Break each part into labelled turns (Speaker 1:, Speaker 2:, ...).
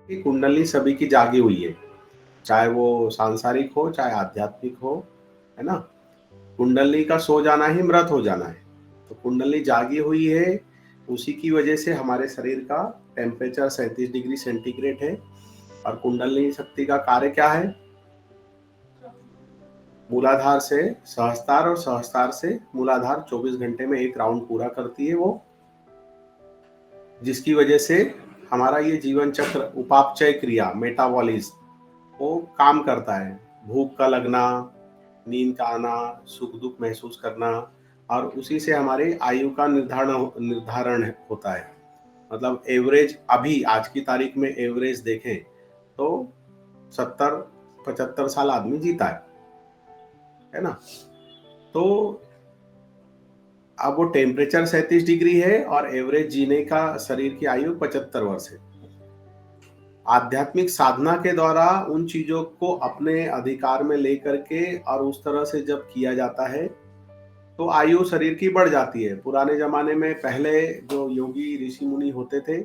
Speaker 1: कि कुंडली सभी की जागी हुई है, चाहे वो सांसारिक हो चाहे आध्यात्मिक हो, है ना। कुंडली का सो जाना ही मृत हो जाना है। तो कुंडली जागी हुई है, उसी की वजह से हमारे शरीर का टेम्परेचर 37 डिग्री सेंटीग्रेड है। और कुंडली शक्ति का कार्य क्या है? मूलाधार से सहस्त्रार और सहस्त्रार से मूलाधार 24 घंटे में एक राउंड पूरा करती है वो, जिसकी वजह से हमारा ये जीवन चक्र, उपापचय क्रिया, मेटाबॉलिज्म वो काम करता है। भूख का लगना, नींद का आना, सुख दुख महसूस करना, और उसी से हमारे आयु का निर्धारण होता है। मतलब एवरेज, अभी आज की तारीख में एवरेज देखें तो 70-75 साल आदमी जीता है ना। तो अब वो टेम्परेचर 37 डिग्री है और एवरेज जीने का शरीर की आयु 75 वर्ष है। आध्यात्मिक साधना के द्वारा उन चीजों को अपने अधिकार में लेकर के और उस तरह से जब किया जाता है तो आयु शरीर की बढ़ जाती है। पुराने जमाने में पहले जो योगी ऋषि मुनि होते थे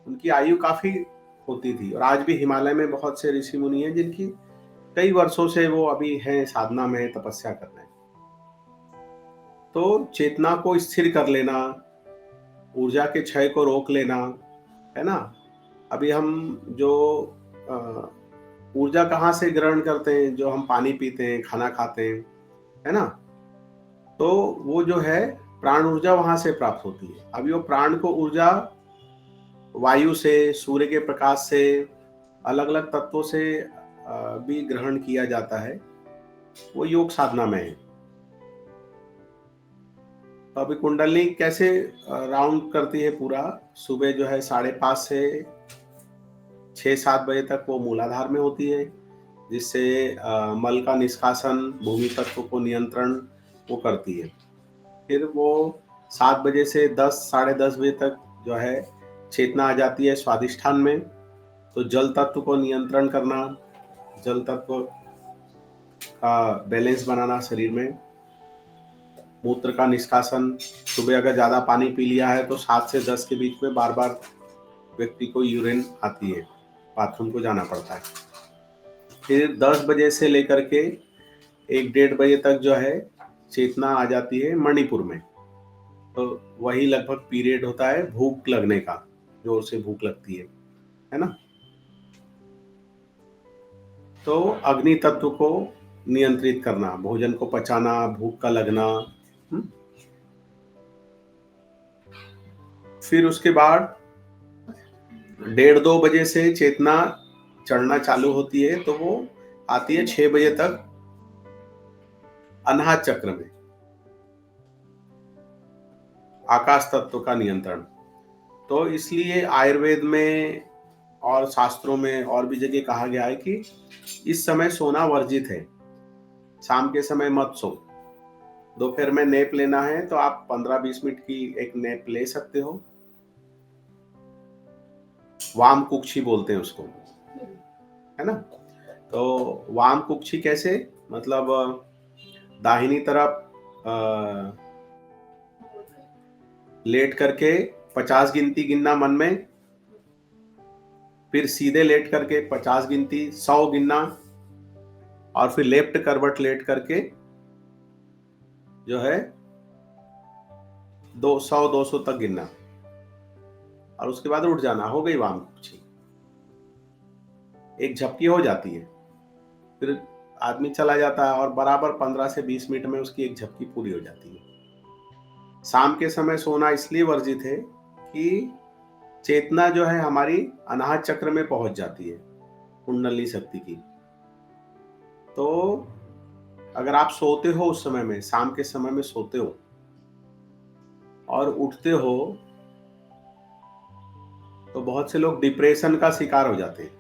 Speaker 1: उनकी आयु काफी होती थी, और आज भी हिमालय में बहुत से ऋषि मुनि हैं जिनकी कई वर्षों से वो अभी हैं साधना में, तपस्या कर रहे हैं। तो चेतना को स्थिर कर लेना, ऊर्जा के क्षय को रोक लेना, है ना। अभी हम जो ऊर्जा कहाँ से ग्रहण करते हैं? जो हम पानी पीते हैं, खाना खाते हैं, है ना। तो वो जो है प्राण ऊर्जा वहां से प्राप्त होती है। अभी वो प्राण को ऊर्जा वायु से, सूर्य के प्रकाश से, अलग अलग तत्वों से भी ग्रहण किया जाता है। वो योग साधना में है। तो अभी कुंडली कैसे राउंड करती है पूरा? सुबह जो है 5:30 से 6-7 बजे तक वो मूलाधार में होती है, जिससे मल का निष्कासन, भूमि तत्व को नियंत्रण वो करती है। फिर वो 7 बजे से 10-10:30 बजे तक जो है चेतना आ जाती है स्वादिष्ठान में। तो जल तत्व को नियंत्रण करना, जल तत्व का बैलेंस बनाना शरीर में, मूत्र का निष्कासन। सुबह अगर ज़्यादा पानी पी लिया है तो 7 से 10 के बीच में बार बार व्यक्ति को यूरिन आती है, बाथरूम को जाना पड़ता है। फिर 10 बजे से लेकर के 1-1:30 बजे तक जो है चेतना आ जाती है मणिपुर में। तो वही लगभग पीरियड होता है भूख लगने का, जोर से भूख लगती है ना। तो अग्नि तत्व को नियंत्रित करना, भोजन को पचाना, भूख का लगना। फिर उसके बाद 1:30-2 बजे से चेतना चढ़ना चालू होती है, तो वो आती है 6 बजे तक अनाहत चक्र में, आकाश तत्व का नियंत्रण। तो इसलिए आयुर्वेद में और शास्त्रों में और भी जगह कहा गया है कि इस समय सोना वर्जित है। शाम के समय मत सो। दोपहर में नैप लेना है तो आप 15-20 मिनट की एक नैप ले सकते हो। वाम कुक्षी बोलते हैं उसको, है ना। तो वाम कुक्षी कैसे? मतलब दाहिनी तरफ लेट करके 50 गिनती गिनना मन में, फिर सीधे लेट करके 50 गिनती, 100 गिनना, और फिर लेफ्ट करवट लेट करके जो है 200-200 तक गिनना, और उसके बाद उठ जाना। हो गई वाम कुक्षी, एक झपकी हो जाती है। फिर आदमी चला जाता है और बराबर 15 से 20 मिनट में उसकी एक झपकी पूरी हो जाती है। शाम के समय सोना इसलिए वर्जित है कि चेतना जो है हमारी अनाहत चक्र में पहुंच जाती है, कुंडली शक्ति की। तो अगर आप सोते हो उस समय में, शाम के समय में सोते हो और उठते हो, तो बहुत से लोग डिप्रेशन का शिकार हो जाते हैं।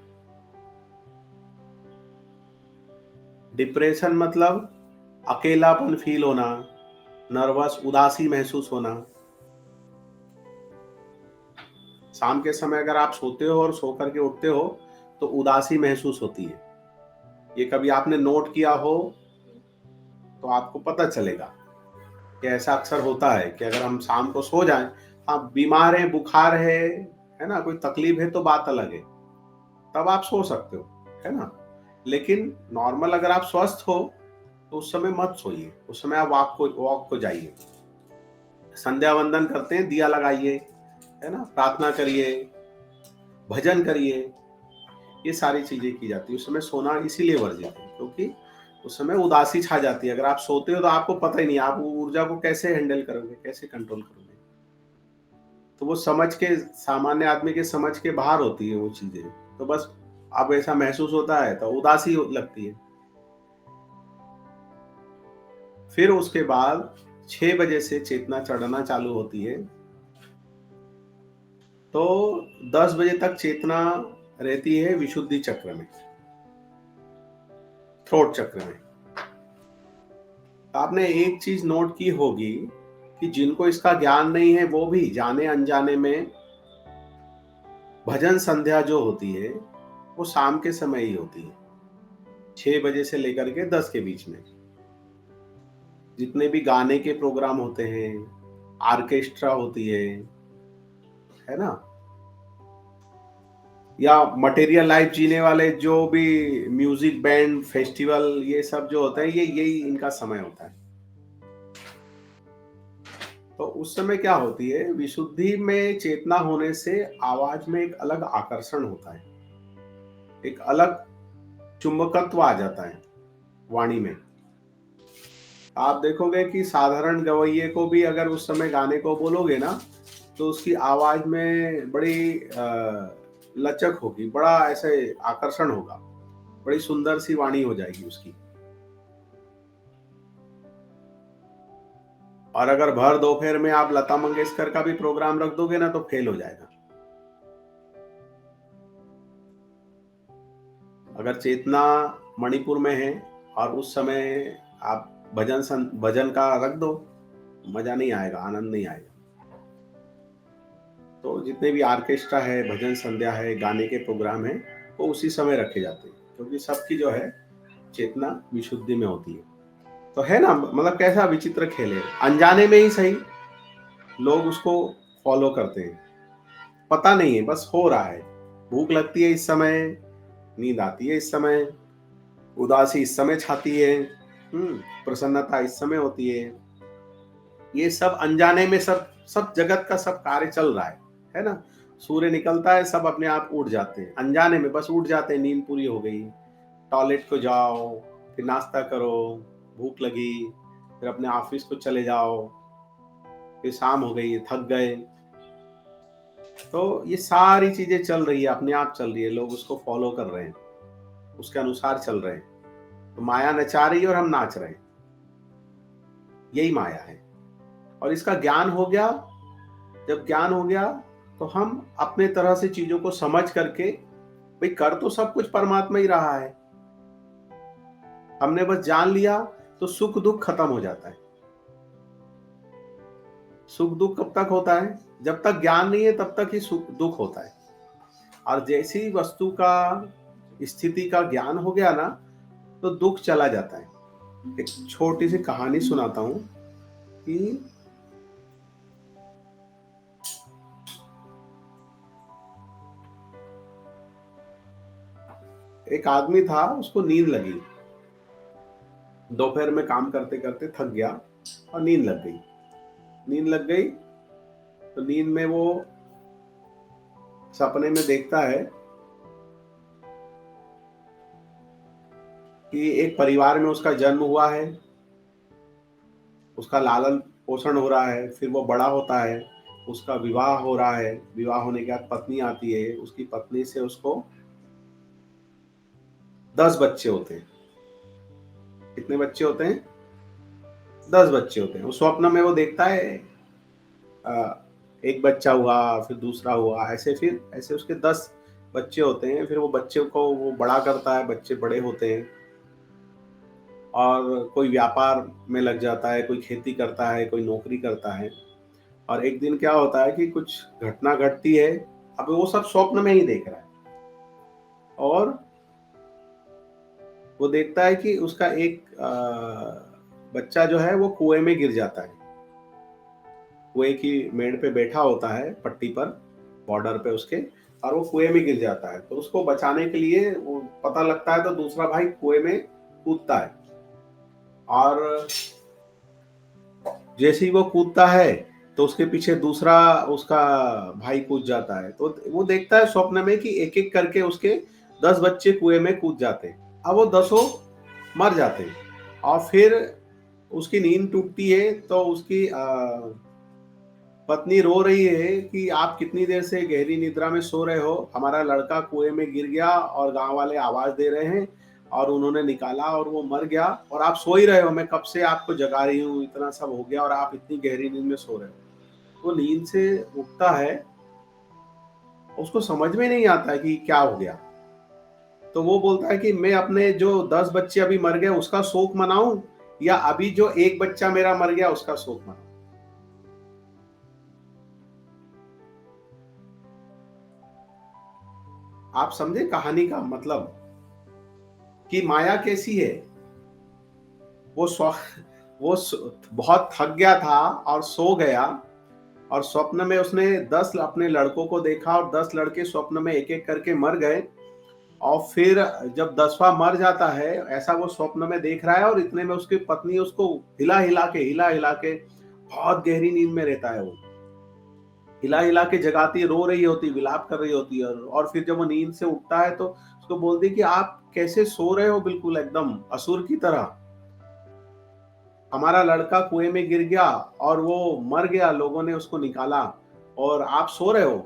Speaker 1: डिप्रेशन मतलब अकेलापन फील होना, नर्वस, उदासी महसूस होना। शाम के समय अगर आप सोते हो और सो करके उठते हो तो उदासी महसूस होती है। ये कभी आपने नोट किया हो तो आपको पता चलेगा कि ऐसा अक्सर होता है कि अगर हम शाम को सो जाएं, हाँ बीमार है, बुखार है ना, कोई तकलीफ है तो बात अलग है, तब आप सो सकते हो, है ना? लेकिन नॉर्मल अगर आप स्वस्थ हो तो उस समय मत सोइए, उस समय आप वॉक को जाइए, संध्या वंदन करते हैं, दिया लगाइए, है ना? प्रार्थना करिए, भजन करिए, ये सारी चीजें की जाती है। उस समय सोना इसीलिए वर्जित है क्योंकि उस समय उदासी छा जाती है। अगर आप सोते हो तो आपको पता ही नहीं, आप वो ऊर्जा को कैसे हैंडल करोगे, कैसे कंट्रोल करोगे? तो वो समझ के, सामान्य आदमी के समझ के बाहर होती है वो चीजें। तो बस अब ऐसा महसूस होता है तो उदासी लगती है। फिर उसके बाद 6 बजे से चेतना चढ़ना चालू होती है, तो 10 बजे तक चेतना रहती है विशुद्धि चक्र में, थ्रोट चक्र में। आपने एक चीज नोट की होगी कि जिनको इसका ज्ञान नहीं है वो भी जाने अनजाने में भजन संध्या जो होती है वो शाम के समय ही होती है, 6 बजे से लेकर के 10 के बीच में। जितने भी गाने के प्रोग्राम होते हैं, ऑर्केस्ट्रा होती है ना, या मटेरियल लाइफ जीने वाले जो भी म्यूजिक बैंड फेस्टिवल, ये सब जो होता है, ये यही इनका समय होता है। तो उस समय क्या होती है, विशुद्धि में चेतना होने से आवाज में एक अलग आकर्षण होता है, एक अलग चुंबकत्व आ जाता है वाणी में। आप देखोगे कि साधारण गवैये को भी अगर उस समय गाने को बोलोगे ना, तो उसकी आवाज में बड़ी लचक होगी, बड़ा ऐसे आकर्षण होगा, बड़ी सुंदर सी वाणी हो जाएगी उसकी। और अगर भर दोपहर में आप लता मंगेशकर का भी प्रोग्राम रख दोगे ना तो फेल हो जाएगा। अगर चेतना मणिपुर में है और उस समय आप भजन का रख दो, मजा नहीं आएगा, आनंद नहीं आएगा। तो जितने भी ऑर्केस्ट्रा है, भजन संध्या है, गाने के प्रोग्राम है, वो उसी समय रखे जाते हैं क्योंकि सबकी जो है चेतना विशुद्धि में होती है। तो है ना, मतलब कैसा विचित्र खेल है, अनजाने में ही सही लोग उसको फॉलो करते हैं, पता नहीं है, बस हो रहा है। भूख लगती है इस समय, नींद आती है इस समय, उदासी इस समय छाती है, प्रसन्नता इस समय होती है। ये सब अनजाने में, सब सब जगत का सब कार्य चल रहा है ना? सूर्य निकलता है, सब अपने आप उठ जाते हैं, अनजाने में बस उठ जाते हैं, नींद पूरी हो गई, टॉयलेट को जाओ, फिर नाश्ता करो, भूख लगी, फिर अपने ऑफिस को चले जाओ, फिर शाम हो गई, थक गए। तो ये सारी चीजें चल रही है, अपने आप चल रही है, लोग उसको फॉलो कर रहे हैं, उसके अनुसार चल रहे हैं। तो माया नचा रही है और हम नाच रहे हैं, यही माया है। और इसका ज्ञान हो गया, जब ज्ञान हो गया तो हम अपने तरह से चीजों को समझ करके, भाई कर तो सब कुछ परमात्मा ही रहा है, हमने बस जान लिया, तो सुख दुख खत्म हो जाता है। सुख दुख कब तक होता है? जब तक ज्ञान नहीं है तब तक ही सुख दुख होता है। और जैसे ही वस्तु का, स्थिति का ज्ञान हो गया ना, तो दुख चला जाता है। एक छोटी सी कहानी सुनाता हूं कि एक आदमी था, उसको नींद लगी, दोपहर में काम करते करते थक गया और नींद लग गई। नींद लग गई तो नींद में वो सपने में देखता है कि एक परिवार में उसका जन्म हुआ है, उसका लालन पोषण हो रहा है, फिर वो बड़ा होता है, उसका विवाह हो रहा है, विवाह होने के बाद पत्नी आती है, उसकी पत्नी से उसको 10 बच्चे होते हैं। कितने बच्चे होते हैं? 10 बच्चे होते हैं। उस स्वप्न में वो देखता है, एक बच्चा हुआ, फिर दूसरा हुआ, ऐसे फिर ऐसे उसके 10 बच्चे होते हैं। फिर वो बच्चे को वो बड़ा करता है, बच्चे बड़े होते हैं और कोई व्यापार में लग जाता है, कोई खेती करता है, कोई नौकरी करता है। और एक दिन क्या होता है कि कुछ घटना घटती है, अब वो सब स्वप्न में ही देख रहा है और वो देखता है कि उसका एक बच्चा जो है वो कुएं में गिर जाता है। कुएं की मेड़ पे बैठा होता है, पट्टी पर, बॉर्डर पे उसके, और वो कुएं में गिर जाता है। तो उसको बचाने के लिए वो पता लगता है तो दूसरा भाई कुएं में कूदता है, और जैसे ही वो कूदता है तो उसके पीछे दूसरा उसका भाई कूद जाता है। तो वो देखता है स्वप्न में कि एक एक करके उसके 10 बच्चे कुएं में कूद जाते हैं। अब वो 10 मर जाते हैं, और फिर उसकी नींद टूटती है तो उसकी पत्नी रो रही है कि आप कितनी देर से गहरी निद्रा में सो रहे हो, हमारा लड़का कुएं में गिर गया और गांव वाले आवाज दे रहे हैं और उन्होंने निकाला और वो मर गया, और आप सो ही रहे हो, मैं कब से आपको जगा रही हूँ, इतना सब हो गया और आप इतनी गहरी नींद में सो रहे हो। वो नींद से उठता है, उसको समझ में नहीं आता है कि क्या हो गया। तो वो बोलता है कि मैं अपने जो 10 बच्चे अभी मर गए उसका शोक मनाऊं, या अभी जो एक बच्चा मेरा मर गया उसका शोक मनाऊं। आप समझे कहानी का मतलब कि माया कैसी है। वो स्व बहुत थक गया था और सो गया, और स्वप्न में उसने 10 अपने लड़कों को देखा और 10 लड़के स्वप्न में एक एक करके मर गए। और फिर जब 10वां मर जाता है, ऐसा वो स्वप्न में देख रहा है, और इतने में उसकी पत्नी उसको हिला हिला के बहुत गहरी नींद में रहता है। वो हिला हिला के जगाती, रो रही होती, विलाप कर रही होती है, और फिर जब वो नींद से उठता है तो उसको बोलती कि आप कैसे सो रहे हो बिल्कुल एकदम असुर की तरह, हमारा लड़का कुएं में गिर गया और वो मर गया, लोगों ने उसको निकाला, और आप सो रहे हो।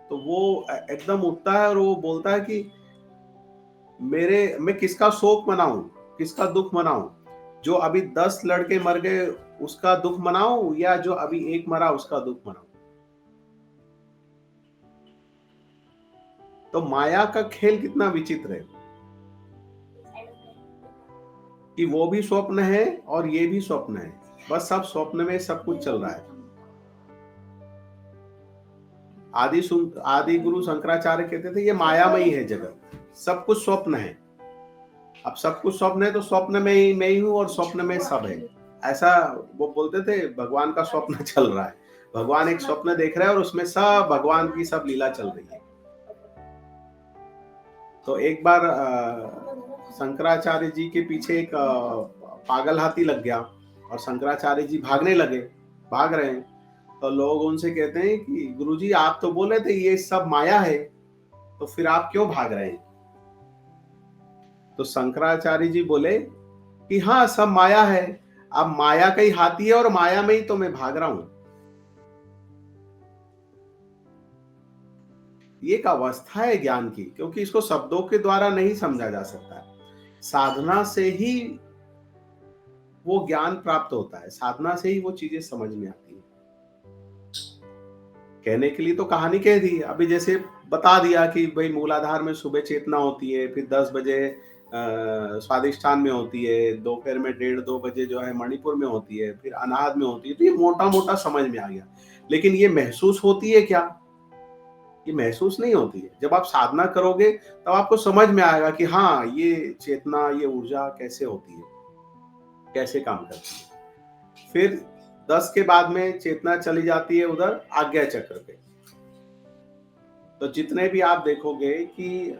Speaker 1: तो वो एकदम उठता है और वो बोलता है कि मैं किसका शोक मनाऊं, किसका दुख मनाऊं, जो अभी 10 लड़के मर गए उसका दुख मनाऊं, या जो अभी एक मरा उसका दुख मनाऊं। तो माया का खेल कितना विचित्र है कि वो भी स्वप्न है और ये भी स्वप्न है, बस सब स्वप्न में सब कुछ चल रहा है। आदि गुरु शंकराचार्य कहते थे ये मायामयी है जगत, सब कुछ स्वप्न है। अब सब कुछ स्वप्न है तो स्वप्न में ही मैं ही हूँ और स्वप्न में सब है, ऐसा वो बोलते थे। भगवान का स्वप्न चल रहा है, भगवान एक स्वप्न देख रहे हैं और उसमें सब भगवान की सब लीला चल रही है। तो एक बार शंकराचार्य जी के पीछे एक पागल हाथी लग गया और शंकराचार्य जी भागने लगे, भाग रहे हैं। तो लोग उनसे कहते हैं कि गुरुजी आप तो बोले थे ये सब माया है, तो फिर आप क्यों भाग रहे हैं। तो शंकराचार्य जी बोले कि हाँ सब माया है, अब माया का ही हाथी है और माया में ही तो मैं भाग रहा हूं। ये एक अवस्था है ज्ञान की, क्योंकि इसको शब्दों के द्वारा नहीं समझा जा सकता है। साधना से ही वो ज्ञान प्राप्त होता है, साधना से ही वो चीजें समझ में आती है। कहने के लिए तो कहानी कह दी, अभी जैसे बता दिया कि भाई मूलाधार में सुबह चेतना होती है, फिर 10 बजे स्वादिष्ठान में होती है, दोपहर में 1:30-2 बजे जो है मणिपुर में होती है, फिर अनाहत में होती है। तो ये मोटा मोटा समझ में आ गया, लेकिन ये महसूस होती है क्या? ये महसूस नहीं होती है। जब आप साधना करोगे तब आपको समझ में आएगा कि हाँ ये चेतना, ये ऊर्जा कैसे होती है, कैसे काम करती है। फिर 10 के बाद में चेतना चली जाती है उधर आज्ञा चक्र पे। तो जितने भी आप देखोगे कि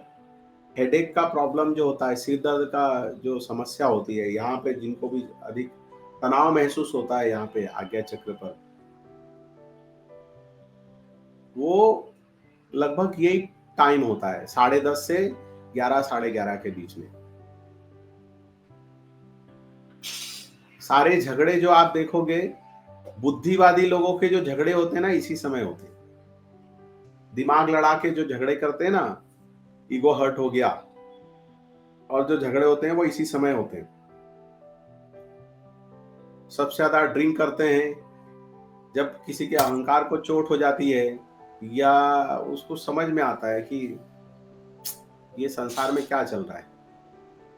Speaker 1: हेडेक का प्रॉब्लम जो होता है, सिर दर्द का जो समस्या होती है, यहाँ पे जिनको भी अधिक तनाव महसूस होता है यहाँ पे आज्ञा चक्र पर, वो लगभग यही टाइम होता है, 10:30 से 11 11:30 के बीच में। सारे झगड़े जो आप देखोगे, बुद्धिवादी लोगों के जो झगड़े होते हैं ना, इसी समय होते हैं। दिमाग लड़ा के जो झगड़े करते हैं ना, ईगो हर्ट हो गया, और जो झगड़े होते हैं वो इसी समय होते हैं। सबसे ज्यादा ड्रिंक करते हैं जब किसी के अहंकार को चोट हो जाती है, या उसको समझ में आता है कि ये संसार में क्या चल रहा है,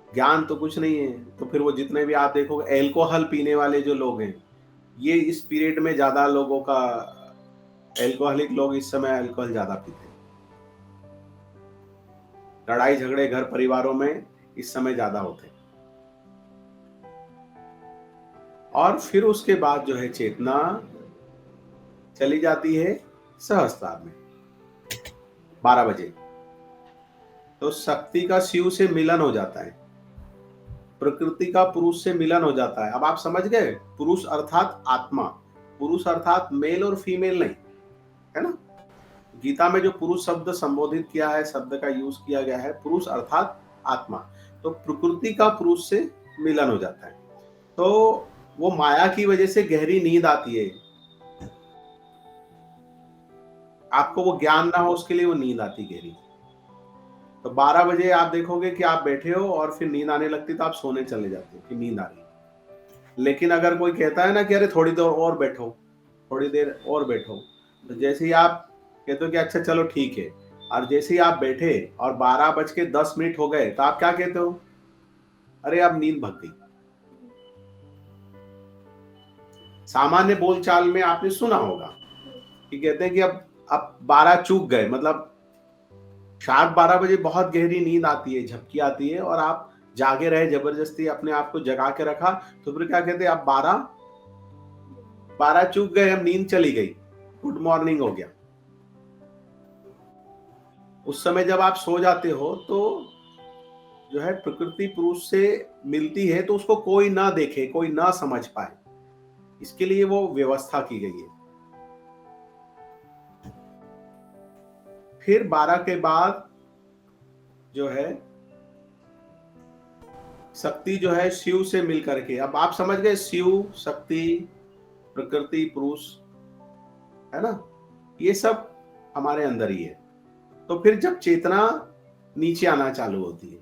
Speaker 1: ज्ञान तो कुछ नहीं है। तो फिर वो जितने भी आप देखोगे एल्कोहल पीने वाले जो लोग हैं, ये इस पीरियड में ज्यादा लोगों का, एल्कोहलिक लोग इस समय अल्कोहल ज्यादा पीते हैं। लड़ाई झगड़े घर परिवारों में इस समय ज्यादा होते हैं। और फिर उसके बाद जो है चेतना चली जाती है सहस्त्रार में। 12 बजे, तो शक्ति का शिव से मिलन हो जाता है, प्रकृति का पुरुष से मिलन हो जाता है। अब आप समझ गए, पुरुष अर्थात आत्मा, पुरुष अर्थात मेल और फीमेल नहीं, है ना। गीता में जो पुरुष शब्द संबोधित किया है, शब्द का यूज किया गया है, पुरुष अर्थात आत्मा, तो प्रकृति का पुरुष से मिलन हो जाता है, तो वो माया की वजह से गहरी नींद आती है। आपको वो ज्ञान ना हो उसके लिए वो नींद आती गहरी। तो 12 बजे आप देखोगे कि आप बैठे हो और फिर नींद आने लगती, तो आप सोने चले जाते हो कि नींद आ रही है। लेकिन अगर कोई कहता है ना कि अरे थोड़ी देर और बैठो, थोड़ी देर और बैठो, तो जैसे ही आप कहते हो कि अच्छा चलो ठीक है, और जैसे ही आप बैठे और 12:10 हो गए, तो आप क्या कहते हो, अरे अब नींद भग गई। सामान्य बोलचाल में आपने सुना होगा कि कहते हैं कि अब 12 चूक गए, मतलब शार्प 12 बजे बहुत गहरी नींद आती है, झपकी आती है, और आप जागे रहे, जबरदस्ती अपने आप को जगा के रखा, तो फिर क्या कहते हैं, अब 12 चूक गए, अब नींद चली गई, गुड मॉर्निंग हो गया। उस समय जब आप सो जाते हो तो जो है प्रकृति पुरुष से मिलती है, तो उसको कोई ना देखे, कोई ना समझ पाए, इसके लिए वो व्यवस्था की गई है। फिर 12 के बाद जो है शक्ति जो है शिव से मिल करके, अब आप समझ गए, शिव, शक्ति, प्रकृति, पुरुष, है ना, ये सब हमारे अंदर ही है। तो फिर जब चेतना नीचे आना चालू होती है,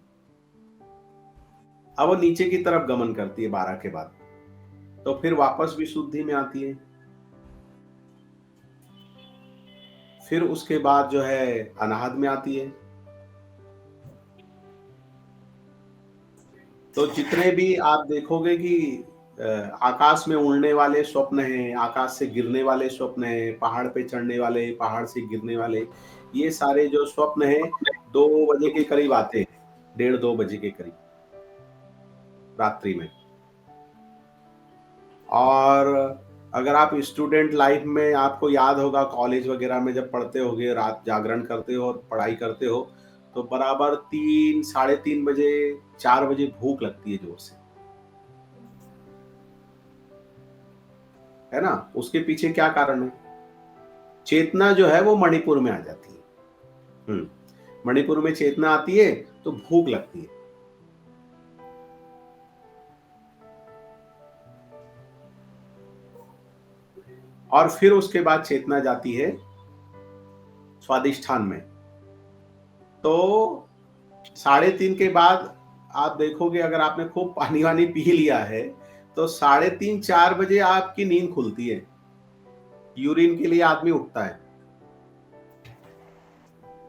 Speaker 1: अब वो नीचे की तरफ गमन करती है 12 के बाद, तो फिर वापस विशुद्धि में आती है। फिर उसके बाद जो है अनाहत में आती है। तो जितने भी आप देखोगे कि आकाश में उड़ने वाले स्वप्न हैं, आकाश से गिरने वाले स्वप्न हैं, पहाड़ पे चढ़ने वाले, पहाड़ से गिरने वाले, ये सारे जो स्वप्न हैं 2 बजे के करीब आते हैं, 1:30-2 बजे के करीब रात्रि में। और अगर आप स्टूडेंट लाइफ में, आपको याद होगा कॉलेज वगैरह में जब पढ़ते होगे, रात जागरण करते हो और पढ़ाई करते हो, तो बराबर 3, साढ़े 3 बजे, 4 बजे भूख लगती है जोर से, है ना। उसके पीछे क्या कारण है, चेतना जो है वो मणिपुर में आ जाती है। मणिपुर में चेतना आती है तो भूख लगती है। और फिर उसके बाद चेतना जाती है स्वादिष्ठान में। तो 3:30 के बाद आप देखोगे, अगर आपने खूब पानी वानी पी लिया है, तो 3:30-4 बजे आपकी नींद खुलती है, यूरिन के लिए आदमी उठता है।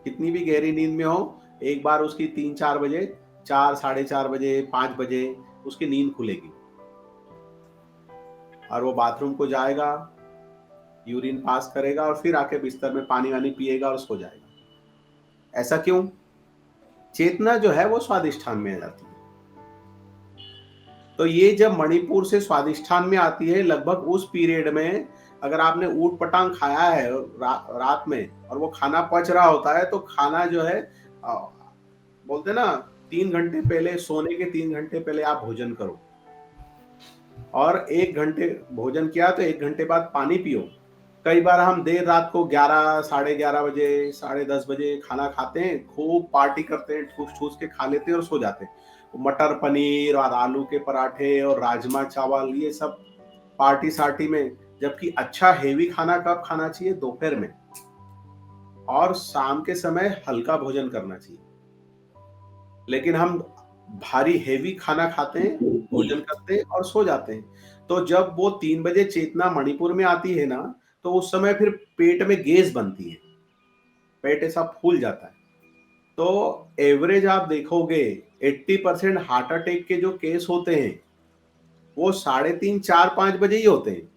Speaker 1: कितनी भी गहरी नींद में हो, एक बार उसकी 3-4 बजे, 4, साढ़े 4 बजे, 5 बजे उसकी नींद खुलेगी, और वो बाथरूम को जाएगा, यूरिन पास करेगा, और फिर आके बिस्तर में पानी वानी पिएगा और सो जाएगा। ऐसा क्यों, चेतना जो है वो स्वादिष्ठान में आ जाती है। तो ये जब मणिपुर से स्वादिष्ठान में आती है, लगभग उस पीरियड में अगर आपने ऊट पटांग खाया है रात में, और वो खाना पच रहा होता है, तो खाना जो है बोलते ना 3 घंटे पहले, सोने के 3 घंटे पहले आप भोजन करो, और 1 घंटे भोजन किया तो 1 घंटे बाद पानी पियो। कई बार हम देर रात को 11, साढ़े 11 बजे, 10:30 बजे खाना खाते हैं, खूब पार्टी करते हैं, ठूस ठूस के खा लेते हैं और सो जाते हैं। मटर पनीर और आलू के पराठे और राजमा चावल, ये सब पार्टी सार्टी में। जबकि अच्छा हेवी खाना कब खाना चाहिए, दोपहर में, और शाम के समय हल्का भोजन करना चाहिए। लेकिन हम भारी हेवी खाना खाते हैं, भोजन करते हैं और सो जाते हैं। तो जब वो 3 बजे चेतना मणिपुर में आती है ना, तो उस समय फिर पेट में गैस बनती है, पेट ऐसा फूल जाता है। तो एवरेज आप देखोगे 80% हार्ट अटैक के जो केस होते हैं, वो 3:30, 4, 5 बजे ही होते हैं।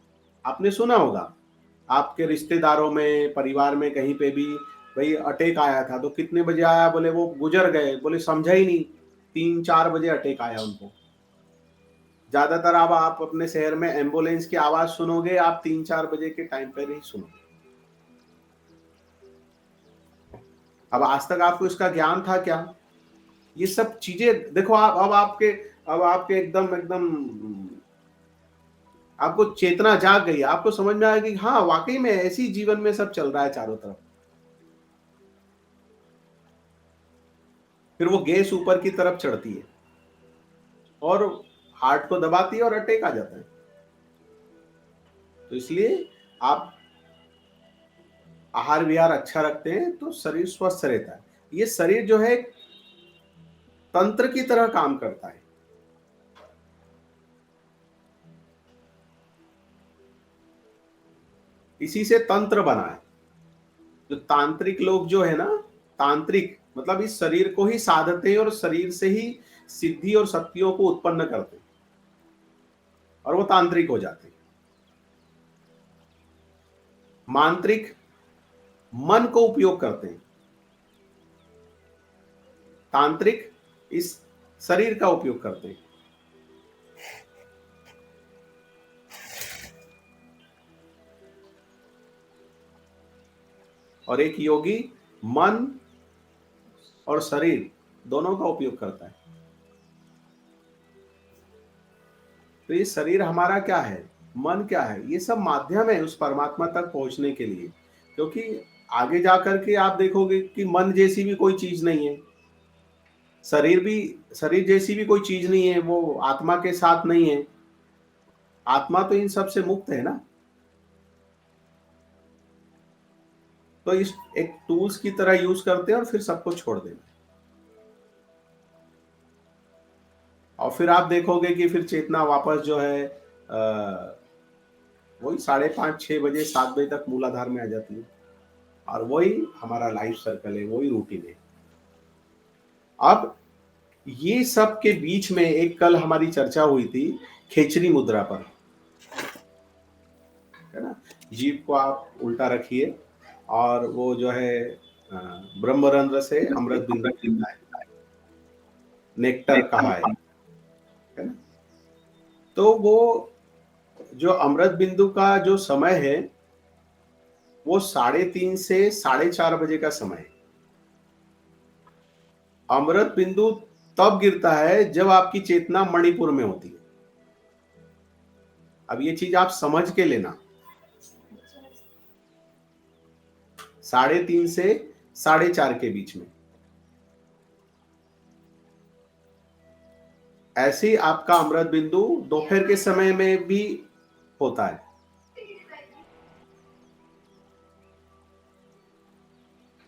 Speaker 1: आपने सुना होगा, आपके रिश्तेदारों में, परिवार में, कहीं पे भी, भाई अटैक आया था, तो कितने बजे आया, बोले वो गुजर गए, बोले समझा ही नहीं, 3-4 बजे अटैक आया उनको। ज्यादातर अब आप अपने शहर में एम्बुलेंस की आवाज सुनोगे, आप 3-4 बजे के टाइम पर ही सुनोगे। अब आज तक आपको इसका ज्ञान था क्या? ये सब चीजें देखो, आप अब आपके एकदम एकदम आपको चेतना जाग गई, आपको समझ में आया कि हाँ वाकई में ऐसी जीवन में सब चल रहा है चारों तरफ। फिर वो गैस ऊपर की तरफ चढ़ती है और हार्ट को दबाती है और अटैक आ जाता है। तो इसलिए आप आहार विहार अच्छा रखते हैं तो शरीर स्वस्थ रहता है। ये शरीर जो है तंत्र की तरह काम करता है। इसी से तंत्र बना है। जो तांत्रिक लोग जो है ना, तांत्रिक मतलब इस शरीर को ही साधते हैं और शरीर से ही सिद्धि और शक्तियों को उत्पन्न करते हैं और वो तांत्रिक हो जाते हैं। मांत्रिक मन को उपयोग करते हैं, तांत्रिक इस शरीर का उपयोग करते हैं। और एक योगी मन और शरीर दोनों का उपयोग करता है। तो ये शरीर हमारा क्या है, मन क्या है, ये सब माध्यम है उस परमात्मा तक पहुंचने के लिए। क्योंकि आगे जाकर के आप देखोगे कि मन जैसी भी कोई चीज नहीं है, शरीर भी, शरीर जैसी भी कोई चीज नहीं है, वो आत्मा के साथ नहीं है। आत्मा तो इन सब से मुक्त है ना। तो इस एक टूल्स की तरह यूज करते हैं और फिर सबको छोड़ देना। और फिर आप देखोगे कि फिर चेतना वापस जो है वही 5:30 6 बजे 7 बजे तक मूलाधार में आ जाती है। और वही हमारा लाइफ सर्कल है, वही रूटीन है। अब ये सब के बीच में एक कल हमारी चर्चा हुई थी खेचरी मुद्रा पर, है ना। जीभ को आप उल्टा रखिए और वो जो है ब्रह्मरंध्र से अमृत बिंदु पीता है, नेक्टर कहा है ना। तो वो जो अमृत बिंदु का जो समय है वो 3:30 से 4:30 बजे का समय है। अमृत बिंदु तब गिरता है जब आपकी चेतना मणिपुर में होती है। अब ये चीज आप समझ के लेना, 3:30 से 4:30 के बीच में। ऐसे ही आपका अमृत बिंदु दोपहर के समय में भी होता है,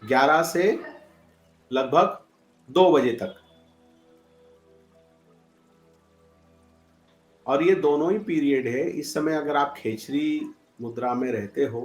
Speaker 1: 11 से लगभग 2 बजे तक। और ये दोनों ही पीरियड है। इस समय अगर आप खेचरी मुद्रा में रहते हो